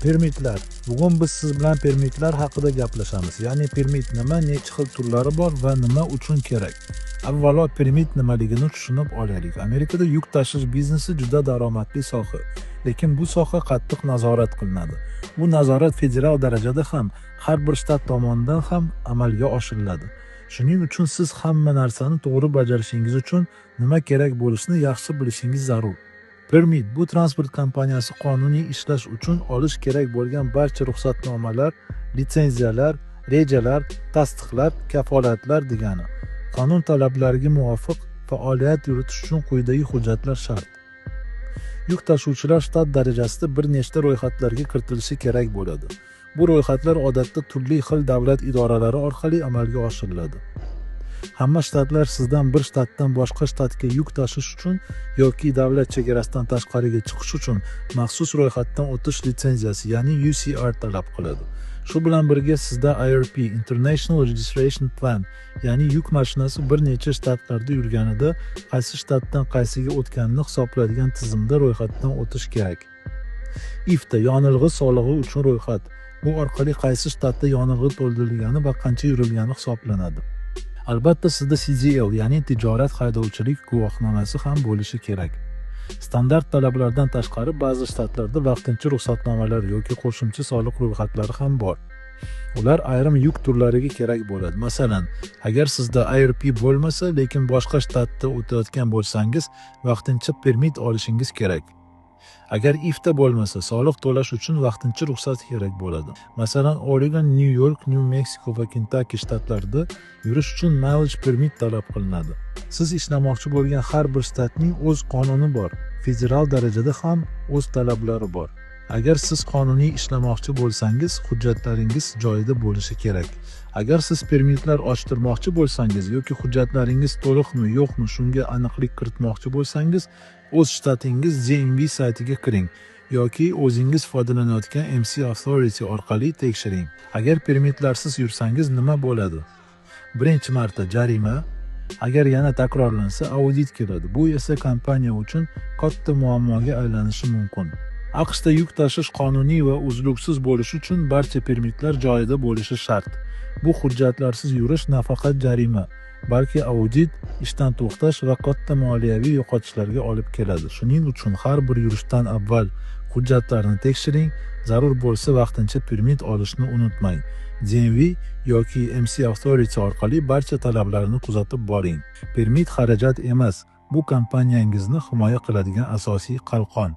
Permitlar. Bugun biz siz bilan permitlar haqida gaplashamiz. Ya'ni permit nima, necha xil turlari bor va nima uchun kerak? Avvalo permit nimaligini tushunib olaylik. Amerikada yuk tashish biznesi juda daromadli soha, lekin bu soha qattiq nazorat qilinadi. Bu nazorat federal darajada ham, har bir shtat tomonidan ham amalga oshiriladi. Shuning uchun siz hamma narsani to'g'ri bajarishingiz uchun nima kerak bo'lishini yaxshi bilishingiz zarur. Permit bu transport kompaniyasi qonuniy ishlash uchun olish kerak bo'lgan barcha ruxsatnomalar, litsenziyalar, rejalar, tasdiqlar, kafolatlar degani. Qonun talablariga muvofiq faoliyat yuritish uchun quyidagi hujjatlar shart. Yuk tashuvchilar shtat darajasida bir nechta ro'yxatlarga kiritilishi kerak bo'ladi. Bu ro'yxatlar odatda turli xil davlat idoralari orqali amalga oshiriladi. Hamma shtatlar sizdan bir shtatdan boshqa shtatga yuk tashish uchun yoki davlat chegarasidan tashqariga chiqish uchun maxsus ro'yxatdan o'tish litsenziyasi, ya'ni UCR talab qiladi. Shu bilan birga sizda IRP International Registration Plan, ya'ni yuk mashinasi bir necha shtatlarda yurganida qaysi shtatdan qaysiga o'tganini hisoblaydigan tizimda ro'yxatdan o'tish kerak. IFTA yonilg'i solig'i uchun ro'yxat. Bu orqali qaysi shtatda yonilg'i to'ldirilgani va qancha yurilgani hisoblanadi. Albatta sizda CDL, ya'ni tijorat haydovchilik guvohnomasi ham bo'lishi kerak. Standart talablardan tashqari ba'zi shtatlarda vaqtincha ruxsatnomalar yoki qo'shimcha soliq ro'yxatlari ham bor. Ular ayrim yuk turlariga kerak bo'ladi. Masalan, agar sizda IRP bo'lmasa, lekin boshqa shtatda o'tayotgan bo'lsangiz, vaqtincha permit olishingiz kerak. Agar IFTA bo'lmasa, soliq to'lash uchun vaqtincha ruxsat kerak bo'ladi. Masalan, Oregon, New York, New Mexico va Kentucky shtatlarida yurish uchun mileage permit talab qilinadi. Siz ishlamoqchi bo'lgan har bir shtatning o'z qonuni bor. Federal darajada ham o'z talablari bor. Agar siz qonuniy ishlamoqchi bo'lsangiz, hujjatlaringiz joyida bo'lishi kerak. Agar siz permitlar ochtirmoqchi bo'lsangiz yoki hujjatlaringiz to'liqmi, yo'qmi, shunga aniqlik kiritmoqchi bo'lsangiz, o'z shtatingiz DMV saytiga kiring yoki o'zingiz foydalanayotgan MC Authority orqali tekshiring. Agar permitlarsiz yursangiz nima bo'ladi? Birinchi marta jarima, agar yana takrorlansa audit keladi. Bu esa kompaniya uchun katta muammoga aylanishi mumkin. AQShda yuk tashish qonuniy va uzluksiz bo'lishi uchun barcha permitlar joyida bo'lishi shart. Bu hujjatlarsiz yurish nafaqat jarima, balki audit, ishdan to'xtash va katta moliyaviy yo'qotishlarga olib keladi. Shuning uchun har bir yurishdan avval hujjatlarni tekshiring, zarur bo'lsa vaqtincha permit olishni unutmang. DMV yoki MC Authority orqali barcha talablarni kuzatib boring. Permit xarajat emas, bu kompaniyangizni himoya qiladigan asosiy qalqon.